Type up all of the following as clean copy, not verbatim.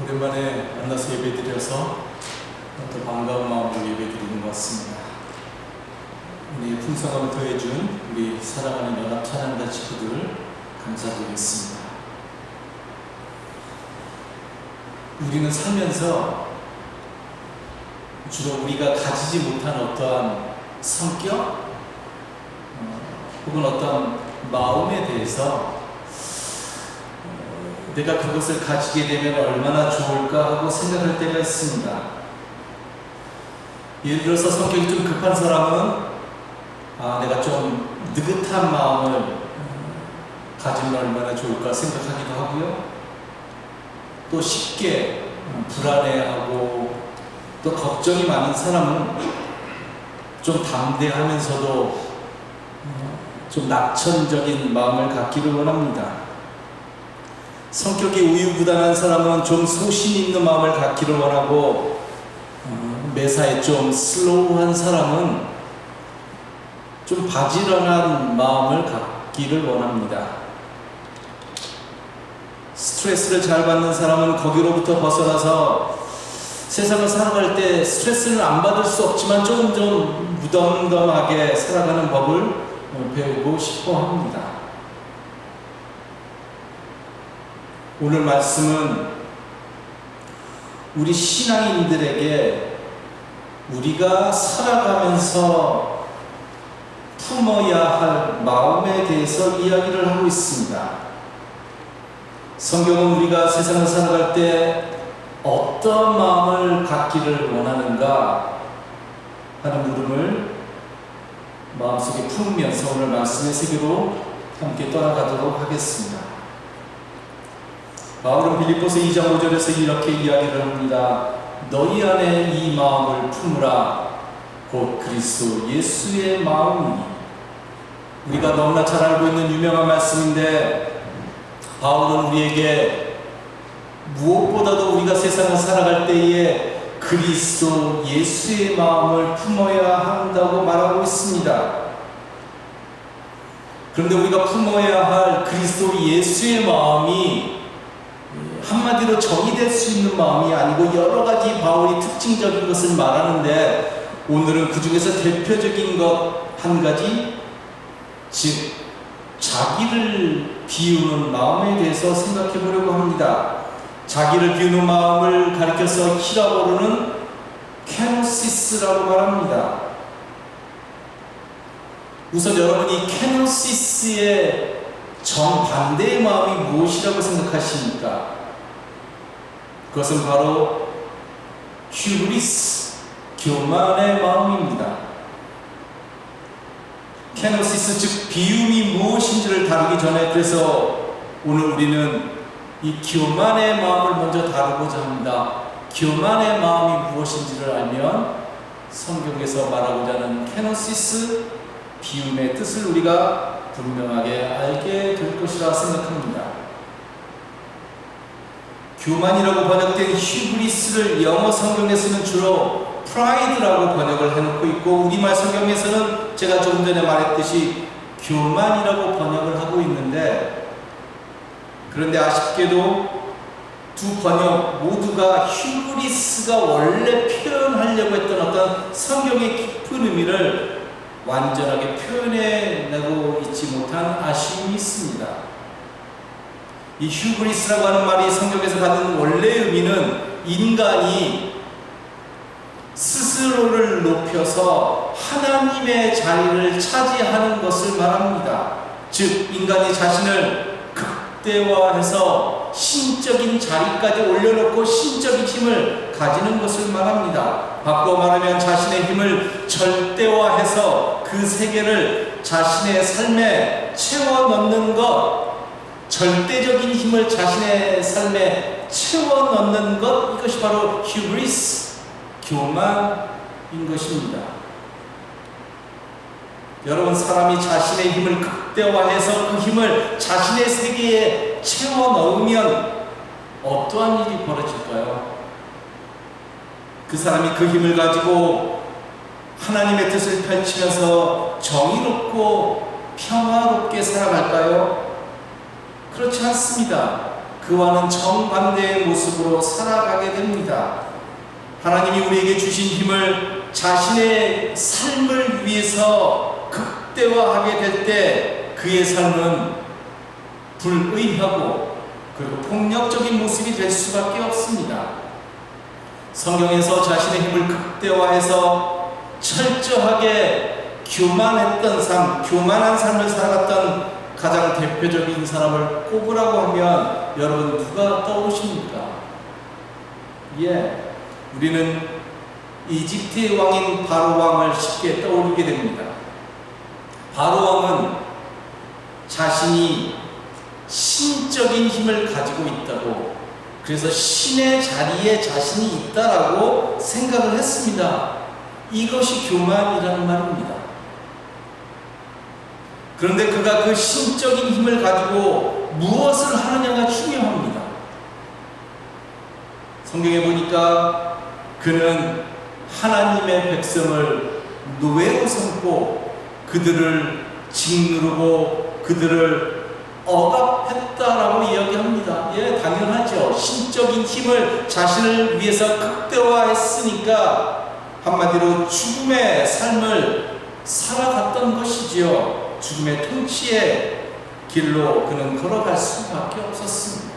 오랜만에 만나서 예배드려서 또 반가운 마음으로 예배드리는 것 같습니다. 우리의 풍성함을 더해준 우리 사랑하는 연합 찬양단 식구들 감사드리겠습니다. 우리는 살면서 주로 우리가 가지지 못한 어떠한 성격 혹은 어떤 마음에 대해서 내가 그것을 가지게 되면 얼마나 좋을까 하고 생각할 때가 있습니다. 예를 들어서 성격이 좀 급한 사람은 내가 좀 느긋한 마음을 가지면 얼마나 좋을까 생각하기도 하고요. 또 쉽게 불안해하고 또 걱정이 많은 사람은 좀 담대하면서도 좀 낙천적인 마음을 갖기를 원합니다. 성격이 우유부단한 사람은 좀 소신 있는 마음을 갖기를 원하고 매사에 좀 슬로우한 사람은 좀 바지런한 마음을 갖기를 원합니다. 스트레스를 잘 받는 사람은 거기로부터 벗어나서 세상을 살아갈 때 스트레스를 안 받을 수 없지만 좀 무덤덤하게 살아가는 법을 배우고 싶어 합니다. 오늘 말씀은 우리 신앙인들에게 우리가 살아가면서 품어야 할 마음에 대해서 이야기를 하고 있습니다. 성경은 우리가 세상을 살아갈 때 어떤 마음을 갖기를 원하는가 하는 물음을 마음속에 품으면서 오늘 말씀의 세계로 함께 떠나가도록 하겠습니다. 바울은 빌립보서 2장 5절에서 이렇게 이야기를 합니다. 너희 안에 이 마음을 품으라. 곧 그리스도 예수의 마음이니. 우리가 너무나 잘 알고 있는 유명한 말씀인데 바울은 우리에게 무엇보다도 우리가 세상을 살아갈 때에 그리스도 예수의 마음을 품어야 한다고 말하고 있습니다. 그런데 우리가 품어야 할 그리스도 예수의 마음이 한마디로 정의될 수 있는 마음이 아니고 여러 가지 바울이 특징적인 것을 말하는데 오늘은 그 중에서 대표적인 것 한 가지, 즉 자기를 비우는 마음에 대해서 생각해 보려고 합니다. 자기를 비우는 마음을 가리켜서 히라보로는 케노시스라고 말합니다. 우선 여러분이 케노시스의 정반대의 마음이 무엇이라고 생각하십니까? 그것은 바로 휴브리스, 교만의 마음입니다. 케노시스, 즉 비움이 무엇인지를 다루기 전에 그래서 오늘 우리는 이 교만의 마음을 먼저 다루고자 합니다. 교만의 마음이 무엇인지를 알면 성경에서 말하고자 하는 케노시스, 비움의 뜻을 우리가 분명하게 알게 될 것이라 생각합니다. 교만이라고 번역된 휴브리스를 영어 성경에서는 주로 프라이드라고 번역을 해놓고 있고 우리말 성경에서는 제가 조금 전에 말했듯이 교만이라고 번역을 하고 있는데 그런데 아쉽게도 두 번역 모두가 휴브리스가 원래 표현하려고 했던 어떤 성경의 깊은 의미를 완전하게 표현해내고 있지 못한 아쉬움이 있습니다. 이 휴브리스라고 하는 말이 성경에서 갖는 원래의 의미는 인간이 스스로를 높여서 하나님의 자리를 차지하는 것을 말합니다. 즉 인간이 자신을 극대화해서 신적인 자리까지 올려놓고 신적인 힘을 가지는 것을 말합니다. 바꿔 말하면 자신의 힘을 절대화해서 그 세계를 자신의 삶에 채워 넣는 것, 절대적인 힘을 자신의 삶에 채워 넣는 것, 이것이 바로 휴브리스, 교만인 것입니다. 여러분, 사람이 자신의 힘을 극대화해서 그 힘을 자신의 세계에 채워 넣으면 어떠한 일이 벌어질까요? 그 사람이 그 힘을 가지고 하나님의 뜻을 펼치면서 정의롭고 평화롭게 살아갈까요? 그렇지 않습니다. 그와는 정반대의 모습으로 살아가게 됩니다. 하나님이 우리에게 주신 힘을 자신의 삶을 위해서 극대화하게 될 때 그의 삶은 불의하고 그리고 폭력적인 모습이 될 수밖에 없습니다. 성경에서 자신의 힘을 극대화해서 철저하게 교만했던 삶, 교만한 삶을 살아갔던 가장 대표적인 사람을 꼽으라고 하면 여러분 누가 떠오르십니까? 우리는 이집트의 왕인 바로 왕을 쉽게 떠올리게 됩니다. 바로 왕은 자신이 신적인 힘을 가지고 있다고, 그래서 신의 자리에 자신이 있다라고 생각을 했습니다. 이것이 교만이라는 말입니다. 그런데 그가 그 신적인 힘을 가지고 무엇을 하느냐가 중요합니다. 성경에 보니까 그는 하나님의 백성을 노예로 삼고 그들을 짓누르고 그들을 억압했다라고 이야기합니다. 당연하죠. 신적인 힘을 자신을 위해서 극대화했으니까 한마디로 죽음의 삶을 살아갔던 것이지요. 죽음의 통치의 길로 그는 걸어갈 수밖에 없었습니다.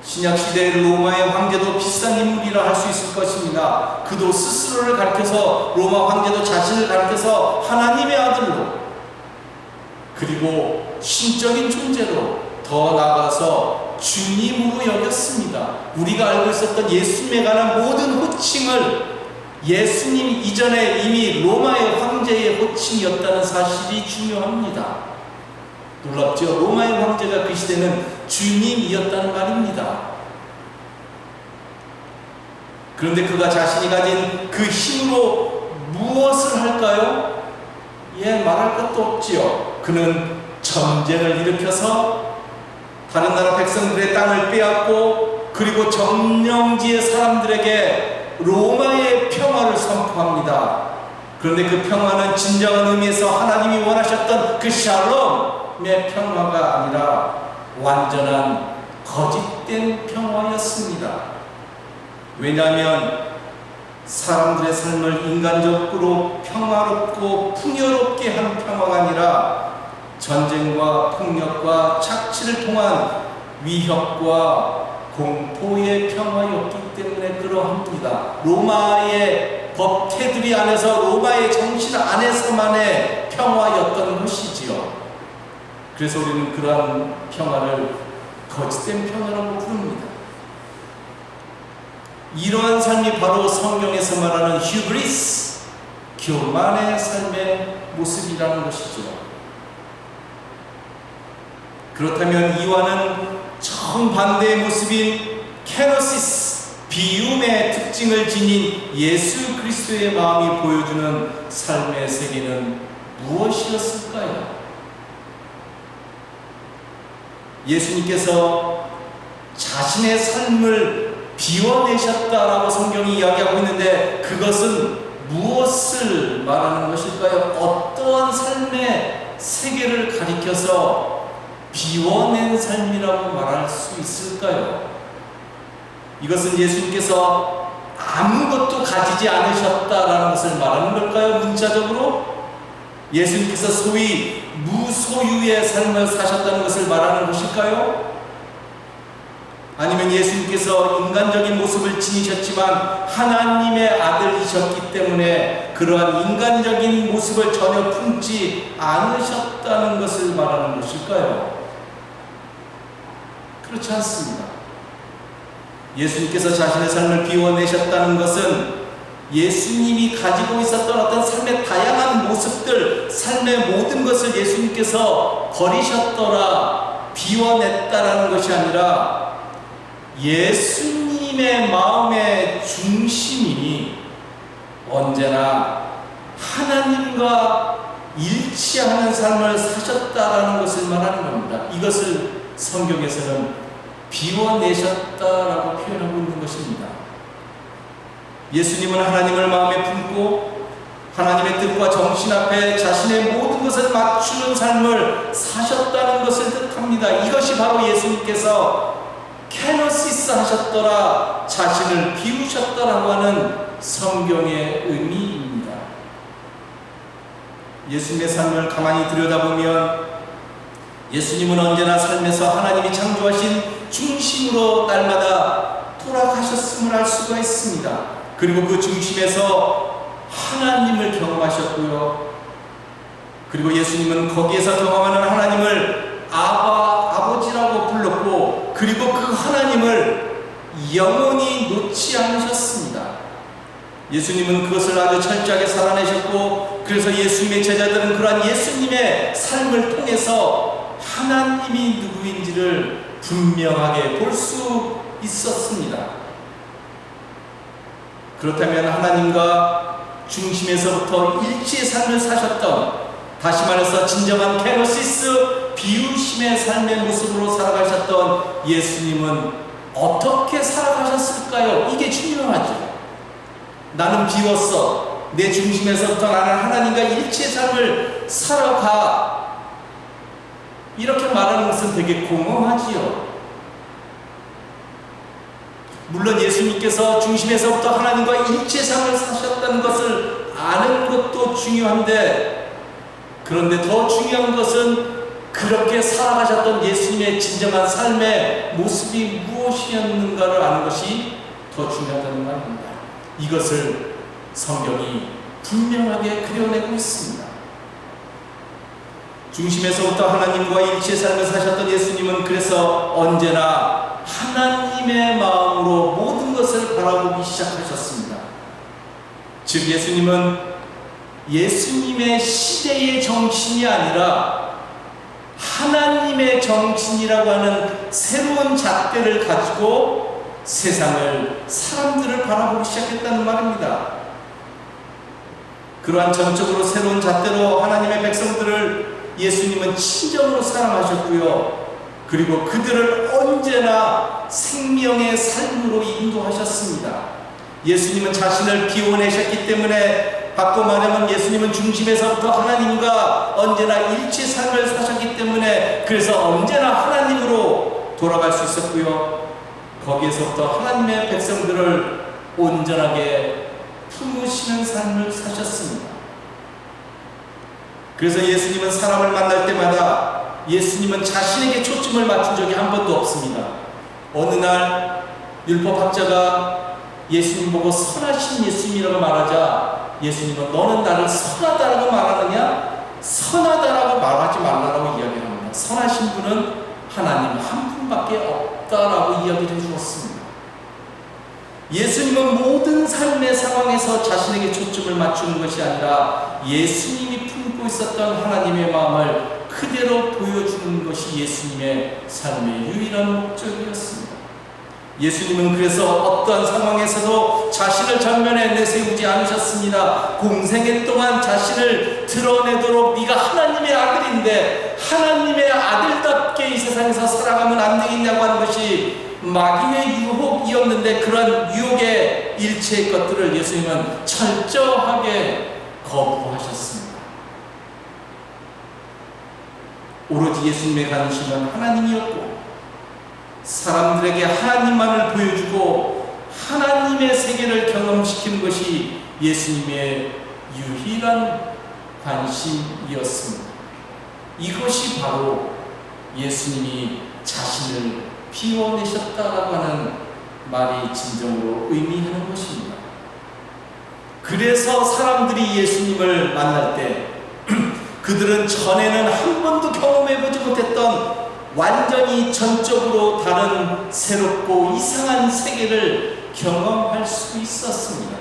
신약시대의 로마의 황제도 비슷한 인물이라 할 수 있을 것입니다. 그도 스스로를 가리켜서, 로마 황제도 자신을 가리켜서 하나님의 아들로, 그리고 신적인 존재로, 더 나아가서 주님으로 여겼습니다. 우리가 알고 있었던 예수님에 관한 모든 호칭을 예수님 이전에 이미 로마의 황제의 호칭이었다는 사실이 중요합니다. 놀랍죠? 로마의 황제가 그 시대는 주님이었다는 말입니다. 그런데 그가 자신이 가진 그 힘으로 무엇을 할까요? 말할 것도 없지요. 그는 전쟁을 일으켜서 다른 나라 백성들의 땅을 빼앗고, 그리고 점령지의 사람들에게 로마의 평화를 선포합니다. 그런데 그 평화는 진정한 의미에서 하나님이 원하셨던 그 샬롬의 평화가 아니라 완전한 거짓된 평화였습니다. 왜냐하면 사람들의 삶을 인간적으로 평화롭고 풍요롭게 하는 평화가 아니라 전쟁과 폭력과 착취를 통한 위협과 공포의 평화였기 때문에 그러합니다. 로마의 법 테두리 안에서, 로마의 정신 안에서만의 평화였던 것이지요. 그래서 우리는 그러한 평화를 거짓된 평화라고 부릅니다. 이러한 삶이 바로 성경에서 말하는 휴브리스, 교만의 삶의 모습이라는 것이죠. 그렇다면 이와는 정반대의 모습인 케노시스, 비움의 특징을 지닌 예수 그리스도의 마음이 보여주는 삶의 세계는 무엇이었을까요? 예수님께서 자신의 삶을 비워내셨다라고 성경이 이야기하고 있는데, 그것은 무엇을 말하는 것일까요? 어떠한 삶의 세계를 가리켜서 비워낸 삶이라고 말할 수 있을까요? 이것은 예수님께서 아무것도 가지지 않으셨다라는 것을 말하는 걸까요? 문자적으로 예수님께서 소위 무소유의 삶을 사셨다는 것을 말하는 것일까요? 아니면 예수님께서 인간적인 모습을 지니셨지만 하나님의 아들이셨기 때문에 그러한 인간적인 모습을 전혀 품지 않으셨다는 것을 말하는 것일까요? 그렇지 않습니다. 예수님께서 자신의 삶을 비워내셨다는 것은 예수님이 가지고 있었던 어떤 삶의 다양한 모습들, 삶의 모든 것을 예수님께서 버리셨더라, 비워냈다라는 것이 아니라 예수님의 마음의 중심이 언제나 하나님과 일치하는 삶을 사셨다라는 것을 말하는 겁니다. 이것을 성경에서는 비워내셨다라고 표현하고 있는 것입니다. 예수님은 하나님을 마음에 품고 하나님의 뜻과 정신 앞에 자신의 모든 것을 맞추는 삶을 사셨다는 것을 뜻합니다. 이것이 바로 예수님께서 케노시스 하셨더라, 자신을 비우셨더라고 하는 성경의 의미입니다. 예수님의 삶을 가만히 들여다보면 예수님은 언제나 삶에서 하나님이 창조하신 중심으로 날마다 돌아가셨음을 알 수가 있습니다. 그리고 그 중심에서 하나님을 경험하셨고요. 그리고 예수님은 거기에서 경험하는 하나님을 아버지라고 불렀고, 그리고 그 하나님을 영원히 놓지 않으셨습니다. 예수님은 그것을 아주 철저하게 살아내셨고, 그래서 예수님의 제자들은 그러한 예수님의 삶을 통해서 하나님이 누구인지를 분명하게 볼 수 있었습니다. 그렇다면 하나님과 중심에서부터 일치의 삶을 사셨던, 다시 말해서 진정한 케노시스, 비우심의 삶의 모습으로 살아가셨던 예수님은 어떻게 살아가셨을까요? 이게 중요하죠. 나는 비웠어. 내 중심에서부터 나는 하나님과 일치의 삶을 살아가. 이렇게 말하는 것은 되게 공허하지요. 물론 예수님께서 중심에서부터 하나님과 일치의 삶을 사셨다는 것을 아는 것도 중요한데, 그런데 더 중요한 것은 그렇게 살아가셨던 예수님의 진정한 삶의 모습이 무엇이었는가를 아는 것이 더 중요하다는 말입니다. 이것을 성경이 분명하게 그려내고 있습니다. 중심에서부터 하나님과 일치의 삶을 사셨던 예수님은 그래서 언제나 하나님의 마음으로 모든 것을 바라보기 시작하셨습니다. 즉 예수님은 예수님의 시대의 정신이 아니라 하나님의 정신이라고 하는 새로운 잣대를 가지고 세상을, 사람들을 바라보기 시작했다는 말입니다. 그러한 전적으로 새로운 잣대로 하나님의 백성들을 예수님은 친정으로 사랑하셨고요. 그리고 그들을 언제나 생명의 삶으로 인도하셨습니다. 예수님은 자신을 비워내셨기 때문에, 바꿔 말하면 예수님은 중심에서부터 하나님과 언제나 일치 삶을 사셨기 때문에, 그래서 언제나 하나님으로 돌아갈 수 있었고요. 거기에서부터 하나님의 백성들을 온전하게 품으시는 삶을 사셨습니다. 그래서 예수님은 사람을 만날 때마다 예수님은 자신에게 초점을 맞춘 적이 한 번도 없습니다. 어느 날 율법학자가 예수님 보고 선하신 예수님이라고 말하자, 예수님은 너는 나를 선하다라고 말하느냐? 선하다라고 말하지 말라라고 이야기합니다. 선하신 분은 하나님 한 분밖에 없다라고 이야기를 해주었습니다. 예수님은 모든 삶의 상황에서 자신에게 초점을 맞추는 것이 아니라 예수님이 품고 있었던 하나님의 마음을 그대로 보여주는 것이 예수님의 삶의 유일한 목적이었습니다. 예수님은 그래서 어떤 상황에서도 자신을 전면에 내세우지 않으셨습니다. 공생애 동안 자신을 드러내도록 네가 하나님의 아들인데 하나님의 아들답게 이 세상에서 살아가면 안 되겠냐고 하는 것이 마귀의 유혹이었는데, 그런 유혹의 일체의 것들을 예수님은 철저하게 거부하셨습니다. 오로지 예수님의 관심은 하나님이었고, 사람들에게 하나님만을 보여주고 하나님의 세계를 경험시키는 것이 예수님의 유일한 관심이었습니다. 이것이 바로 예수님이 자신을 비워내셨다라고 하는 말이 진정으로 의미하는 것입니다. 그래서 사람들이 예수님을 만날 때 그들은 전에는 한 번도 경험해보지 못했던 완전히 전적으로 다른 새롭고 이상한 세계를 경험할 수 있었습니다.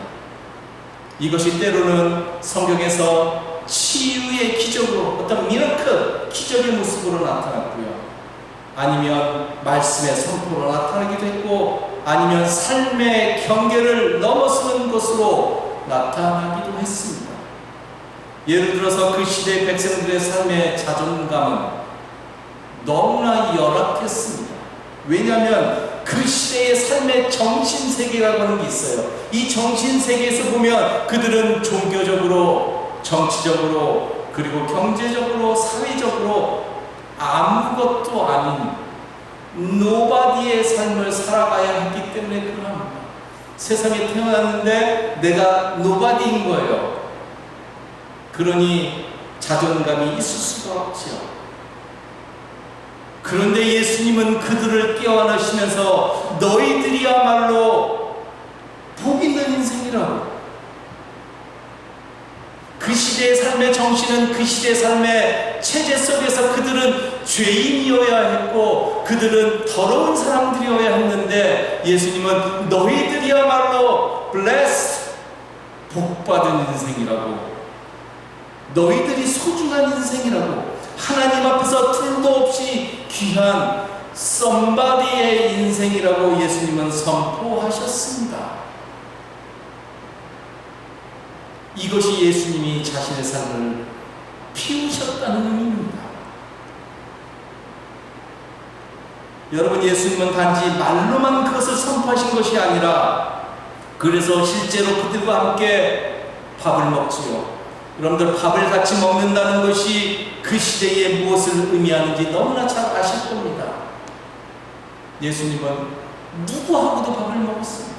이것이 때로는 성경에서 치유의 기적으로, 어떤 미라클, 기적의 모습으로 나타났고요. 아니면 말씀의 선포로 나타나기도 했고, 아니면 삶의 경계를 넘어서는 것으로 나타나기도 했습니다. 예를 들어서 그 시대의 백성들의 삶의 자존감은 너무나 열악했습니다. 왜냐하면 그 시대의 삶의 정신세계라고 하는 게 있어요. 이 정신세계에서 보면 그들은 종교적으로, 정치적으로, 그리고 경제적으로, 사회적으로 아무것도 아닌 노바디의 삶을 살아가야 했기 때문에 그러합니다. 세상에 태어났는데 내가 노바디인 거예요. 그러니 자존감이 있을 수가 없지요. 그런데 예수님은 그들을 깨워넣으시면서 너희들이야말로 복 있는 인생이라고. 그 시대의 삶의 정신은 그 시대의 삶의 체제 속에서 그들은 죄인이어야 했고 그들은 더러운 사람들이어야 했는데 예수님은 너희들이야말로 blessed, 복받은 인생이라고, 너희들이 소중한 인생이라고, 하나님 앞에서 둘도 없이 귀한 somebody의 인생이라고 예수님은 선포하셨습니다. 이것이 예수님이 자신의 삶을 피우셨다는 의미입니다. 여러분, 예수님은 단지 말로만 그것을 선포하신 것이 아니라 그래서 실제로 그들과 함께 밥을 먹지요. 여러분들, 밥을 같이 먹는다는 것이 그 시대에 무엇을 의미하는지 너무나 잘 아실 겁니다. 예수님은 누구하고도 밥을 먹었습니다.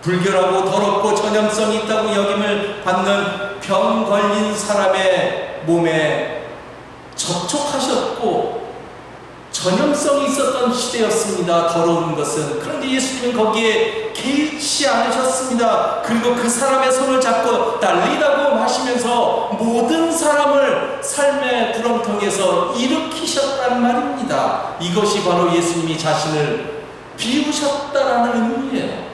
불결하고 더럽고 전염성이 있다고 여김을 받는 병 걸린 사람의 몸에 접촉하셨고 전염성이 있었던 시대였습니다. 더러운 것은. 그런데 예수님은 거기에 개의치 않으셨습니다. 그리고 그 사람의 손을 잡고 달리다고 하시면서 모든 사람을 삶의 구렁텅이에서 일으키셨단 말입니다. 이것이 바로 예수님이 자신을 비우셨다라는 의미예요.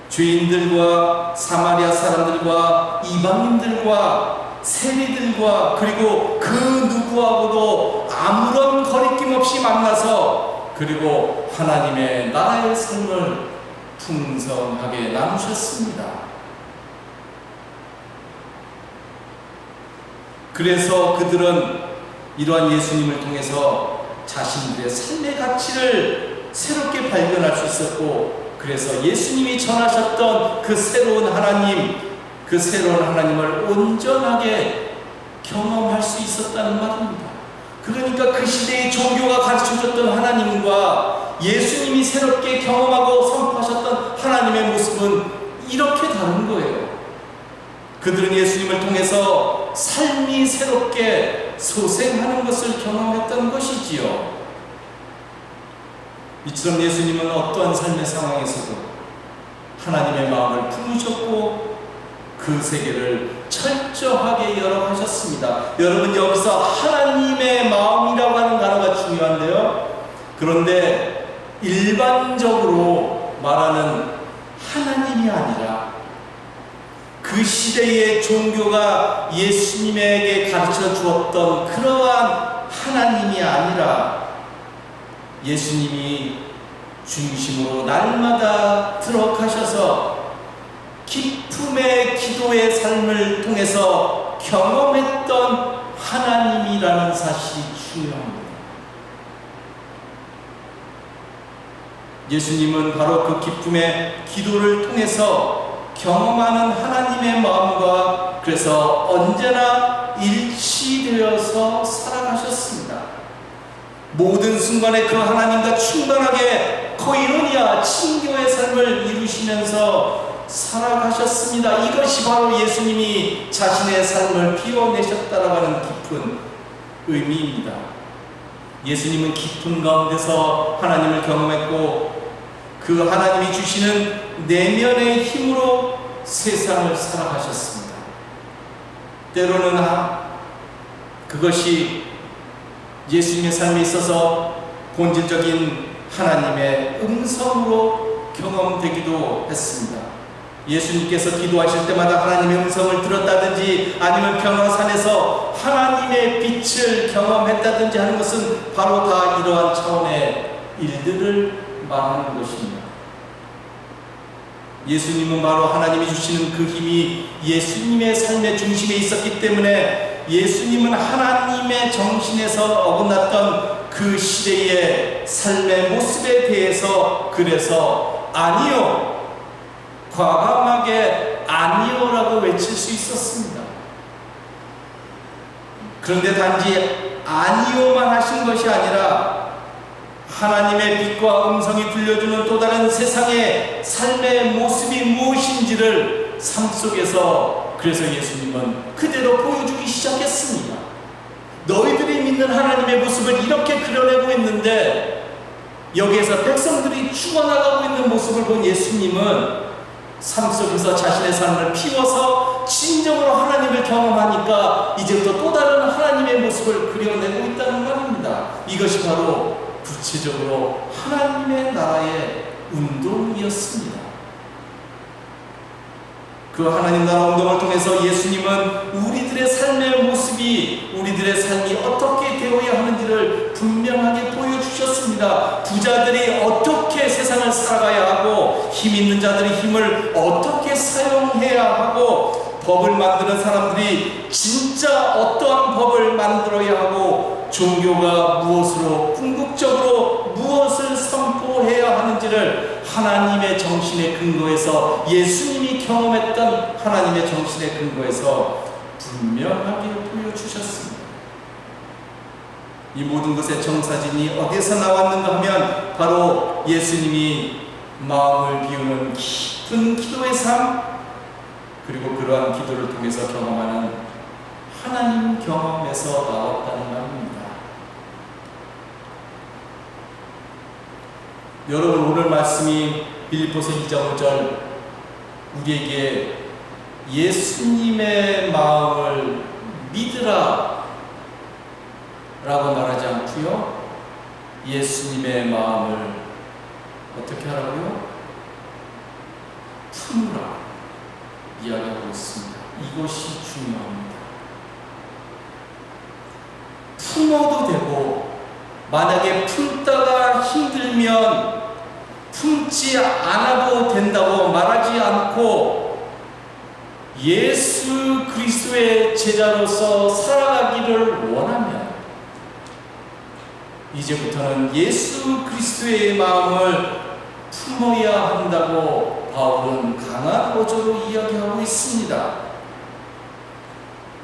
죄인들과 사마리아 사람들과 이방인들과 세리들과 그리고 그 누구하고도 아무런 거리낌 없이 만나서 그리고 하나님의 나라의 삶을 풍성하게 나누셨습니다. 그래서 그들은 이러한 예수님을 통해서 자신들의 삶의 가치를 새롭게 발견할 수 있었고, 그래서 예수님이 전하셨던 그 새로운 하나님, 그 새로운 하나님을 온전하게 경험할 수 있었다는 말입니다. 그러니까 그 시대의 종교가 가르쳐줬던 하나님과 예수님이 새롭게 경험하고 선포하셨던 하나님의 모습은 이렇게 다른 거예요. 그들은 예수님을 통해서 삶이 새롭게 소생하는 것을 경험했던 것이지요. 이처럼 예수님은 어떠한 삶의 상황에서도 하나님의 마음을 품으셨고 그 세계를 철저하게 열어가셨습니다. 여러분, 여기서 하나님의 마음이라고 하는 단어가 중요한데요. 그런데 일반적으로 말하는 하나님이 아니라 그 시대의 종교가 예수님에게 가르쳐 주었던 그러한 하나님이 아니라 예수님이 중심으로 날마다 들어가셔서 기쁨의 기도의 삶을 통해서 경험했던 하나님이라는 사실이 중요합니다. 예수님은 바로 그 기쁨의 기도를 통해서 경험하는 하나님의 마음과 그래서 언제나 일치되어서 살아가셨습니다. 모든 순간에 그 하나님과 충만하게 코이노니아, 친교의 삶을 이루시면서 살아가셨습니다. 이것이 바로 예수님이 자신의 삶을 피워내셨다라고 하는 깊은 의미입니다. 예수님은 기쁨 가운데서 하나님을 경험했고 그 하나님이 주시는 내면의 힘으로 세상을 살아가셨습니다. 때로는 그것이 예수님의 삶에 있어서 본질적인 하나님의 음성으로 경험되기도 했습니다. 예수님께서 기도하실 때마다 하나님의 음성을 들었다든지 아니면 변화산에서 하나님의 빛을 경험했다든지 하는 것은 바로 다 이러한 차원의 일들을 말하는 것입니다. 예수님은 바로 하나님이 주시는 그 힘이 예수님의 삶의 중심에 있었기 때문에 예수님은 하나님의 정신에서 어긋났던 그 시대의 삶의 모습에 대해서 그래서 아니요, 과감하게 아니요라고 외칠 수 있었습니다. 그런데 단지 아니요만 하신 것이 아니라 하나님의 빛과 음성이 들려주는 또 다른 세상의 삶의 모습이 무엇인지를 삶 속에서 그래서 예수님은 그대로 보여주기 시작했습니다. 너희들이 믿는 하나님의 모습을 이렇게 그려내고 있는데 여기에서 백성들이 죽어나가고 있는 모습을 본 예수님은 삶 속에서 자신의 삶을 피워서 진정으로 하나님을 경험하니까 이제부터 또 다른 하나님의 모습을 그려내고 있다는 말입니다. 이것이 바로 구체적으로 하나님의 나라의 운동이었습니다. 그 하나님 나라 운동을 통해서 예수님은 우리들의 삶의 모습이, 우리들의 삶이 어떻게 되어야 하는지를 분명하게 보여주셨습니다. 부자들이 어떻게 세상을 살아가야 하고, 힘 있는 자들이 힘을 어떻게 사용해야 하고, 법을 만드는 사람들이 진짜 어떠한 법을 만들어야 하고, 종교가 무엇으로 궁극적으로 무엇을 선포해야 하는지를 하나님의 정신의 근거에서, 예수님이 경험했던 하나님의 정신의 근거에서 분명하게 보여주셨습니다. 이 모든 것의 정사진이 어디서 나왔는가 하면 바로 예수님이 마음을 비우는 깊은 기도의 삶, 그리고 그러한 기도를 통해서 경험하는 하나님 경험에서 나왔다는 말입니다. 여러분, 오늘 말씀이 빌립보서 2장 5절 우리에게 예수님의 마음을 믿으라 라고 말하지 않고요, 예수님의 마음을 어떻게 하라고요? 품으라 이야기하고 있습니다. 이것이 중요합니다. 품어도 되고, 만약에 품다가 힘들면 품지 않아도 된다고 말하지 않고 예수 그리스도의 제자로서 살아가기를 원하면 이제부터는 예수 그리스도의 마음을 품어야 한다고 바울은 강한 어조로 이야기하고 있습니다.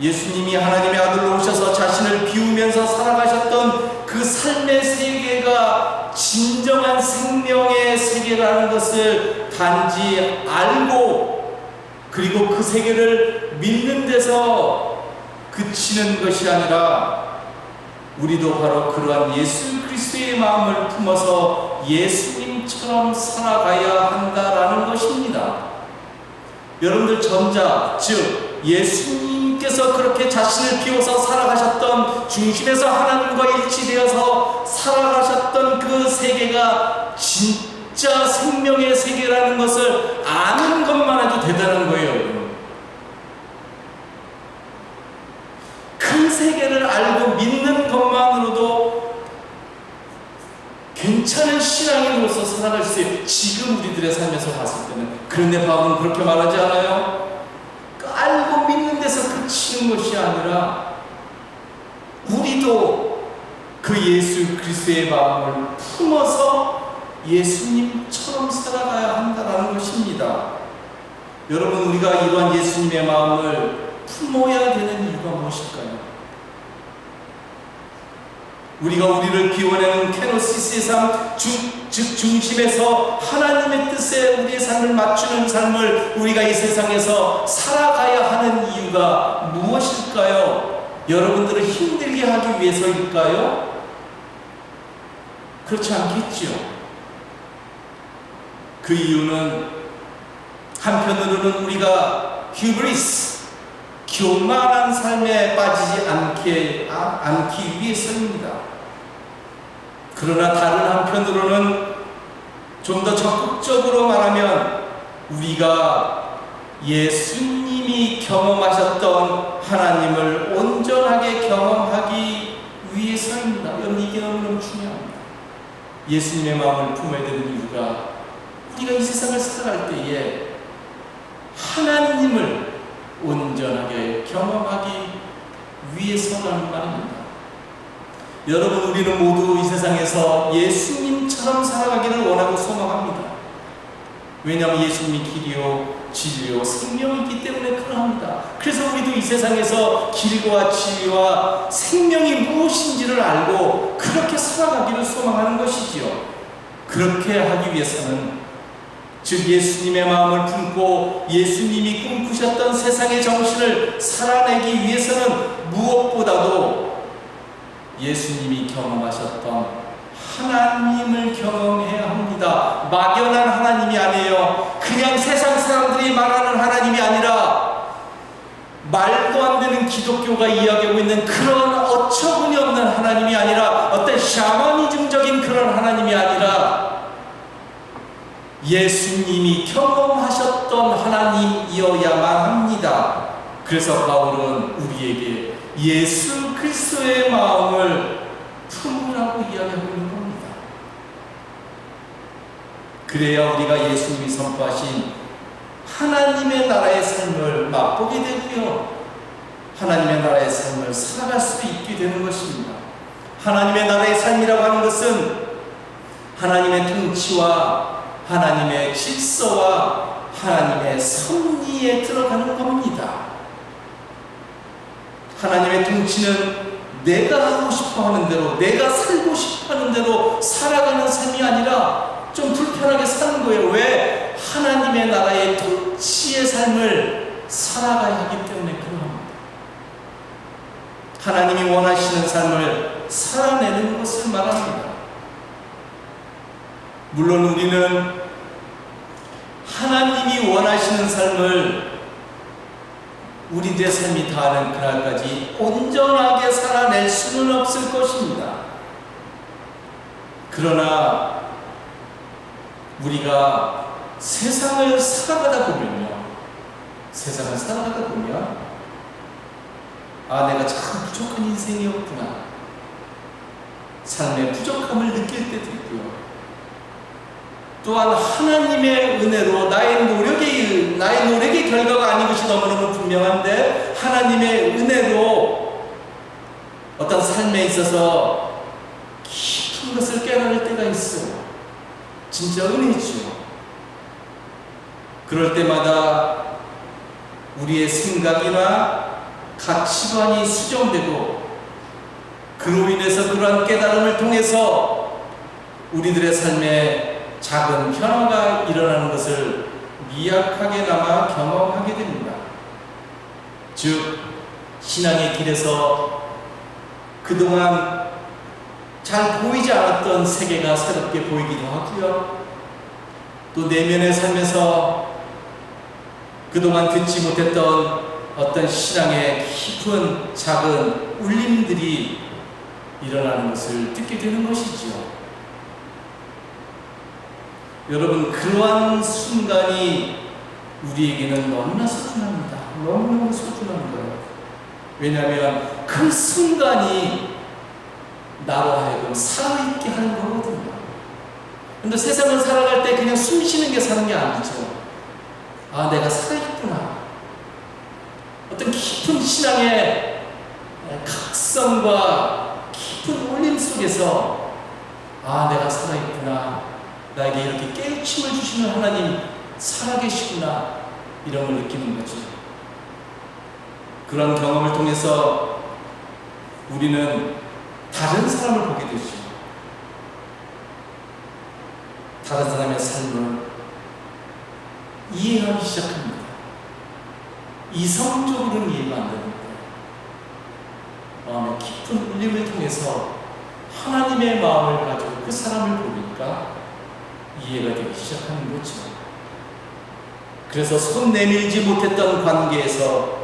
예수님이 하나님의 아들로 오셔서 자신을 비우면서 살아가셨던 그 삶의 세계가 진정한 생명의 세계라는 것을 단지 알고, 그리고 그 세계를 믿는 데서 그치는 것이 아니라 우리도 바로 그러한 예수 그리스도의 마음을 품어서 예수님처럼 살아가야 한다라는 것입니다. 여러분들 전자, 즉 예수님께서 그렇게 자신을 비워서 살아가셨던, 중심에서 하나님과 일치되어서 살아가셨던 그 세계가 진짜 생명의 세계라는 것을 아는 것만 해도 대단한 거예요. 그 세계를 알고 믿는 것만으로도 괜찮은 신앙인으로서 살아갈 수 있어요. 지금 우리들의 삶에서 봤을 때는. 그런데 바울은 그렇게 말하지 않아요. 알고 믿는 데서 그치는 것이 아니라 우리도 그 예수 그리스도의 마음을 품어서 예수님처럼 살아가야 한다는 것입니다. 여러분, 우리가 이러한 예수님의 마음을 품어야 되는 이유가 무엇일까요? 우리가 우리를 비워내는 케노시스의 삶, 즉 중심에서 하나님의 뜻에 우리의 삶을 맞추는 삶을 우리가 이 세상에서 살아가야 하는 이유가 무엇일까요? 여러분들을 힘들게 하기 위해서일까요? 그렇지 않겠지요. 그 이유는 한편으로는 우리가 휴브리스, 교만한 삶에 빠지지 않기 위해서입니다. 그러나 다른 한편으로는 좀 더 적극적으로 말하면 우리가 예수님이 경험하셨던 하나님을 온전하게 경험하기 위해서입니다. 여러분, 이게 너무너무 중요합니다. 예수님의 마음을 품어야 되는 이유가 우리가 이 세상을 살아갈 때에 하나님을 온전하게 경험하기 위해서라는 말입니다. 여러분, 우리는 모두 이 세상에서 예수님처럼 살아가기를 원하고 소망합니다. 왜냐하면 예수님이 길이요 진리요 생명이기 때문에 그러합니다. 그래서 우리도 이 세상에서 길과 진리와 생명이 무엇인지를 알고 그렇게 살아가기를 소망하는 것이지요. 그렇게 하기 위해서는, 즉 예수님의 마음을 품고 예수님이 꿈꾸셨던 세상의 정신을 살아내기 위해서는 무엇보다도 예수님이 경험하셨던 하나님을 경험해야 합니다. 막연한 하나님이 아니에요. 그냥 세상 사람들이 말하는 하나님이 아니라, 말도 안 되는 기독교가 이야기하고 있는 그런 어처구니 없는 하나님이 아니라, 어떤 샤머니즘적인 그런 하나님이 아니라, 예수님이 경험하셨던 하나님이어야만 합니다. 그래서 바울은 우리에게 예수 그리스도의 마음을 품으라고 이야기하고 있는 겁니다. 그래야 우리가 예수님이 선포하신 하나님의 나라의 삶을 맛보게 되고요, 하나님의 나라의 삶을 살아갈 수 있게 되는 것입니다. 하나님의 나라의 삶이라고 하는 것은 하나님의 통치와 하나님의 질서와 하나님의 섭리에 들어가는 겁니다. 하나님의 통치는 내가 하고 싶어 하는 대로, 내가 살고 싶어 하는 대로 살아가는 삶이 아니라 좀 불편하게 사는 거예요. 왜? 하나님의 나라의 통치의 삶을 살아가야 하기 때문에 그러합니다. 하나님이 원하시는 삶을 살아내는 것을 말합니다. 물론 우리는 하나님이 원하시는 삶을 우리들의 삶이 다하는 그날까지 온전하게 살아낼 수는 없을 것입니다. 그러나 우리가 세상을 살아가다 보면 내가 참 부족한 인생이었구나, 삶의 부족함을 느낄 때도 있고요, 또한 하나님의 은혜로 나의 노력의 결과가 아닌 것이 너무너무 분명한데, 하나님의 은혜로 어떤 삶에 있어서 깊은 것을 깨달을 때가 있어요. 진짜 은혜지요. 그럴 때마다 우리의 생각이나 가치관이 수정되고, 그로 인해서 그러한 깨달음을 통해서 우리들의 삶에 작은 변화가 일어나는 것을 미약하게나마 경험하게 됩니다. 즉, 신앙의 길에서 그동안 잘 보이지 않았던 세계가 새롭게 보이기도 하고요, 또 내면의 삶에서 그동안 듣지 못했던 어떤 신앙의 깊은 작은 울림들이 일어나는 것을 듣게 되는 것이지요. 여러분, 그러한 순간이 우리에게는 너무나 소중합니다. 너무너무 소중한 거예요. 왜냐하면 그 순간이 나로 하여금 살아있게 하는 거거든요. 근데 세상을 살아갈 때 그냥 숨 쉬는 게 사는 게 아니죠. 내가 살아있구나. 어떤 깊은 신앙의 각성과 깊은 울림 속에서 내가 살아있구나, 나에게 이렇게 깨우침을 주시는 하나님 살아계시구나, 이런 걸 느끼는 거죠. 그런 경험을 통해서 우리는 다른 사람을 보게 되죠. 다른 사람의 삶을 이해하기 시작합니다. 이성적으로는 이해가 안 됩니다. 마음의 깊은 울림을 통해서 하나님의 마음을 가지고 그 사람을 보니까 이해가 되기 시작하는 거죠. 그래서 손 내밀지 못했던 관계에서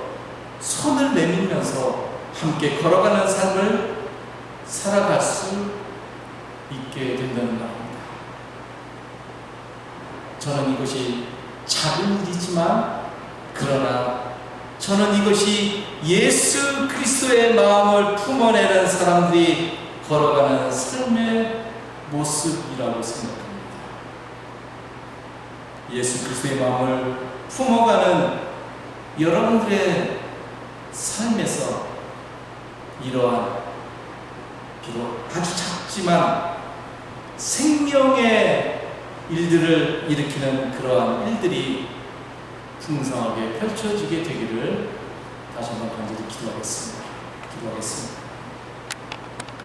손을 내밀면서 함께 걸어가는 삶을 살아갈 수 있게 된다는 말입니다. 저는 이것이 작은 일이지만, 그러나 저는 이것이 예수 그리스도의 마음을 품어내는 사람들이 걸어가는 삶의 모습이라고 생각합니다. 예수 그리스도의 마음을 품어가는 여러분들의 삶에서 이러한 비록 아주 작지만 생명의 일들을 일으키는 그러한 일들이 풍성하게 펼쳐지게 되기를 다시 한번 간절히 기도하겠습니다.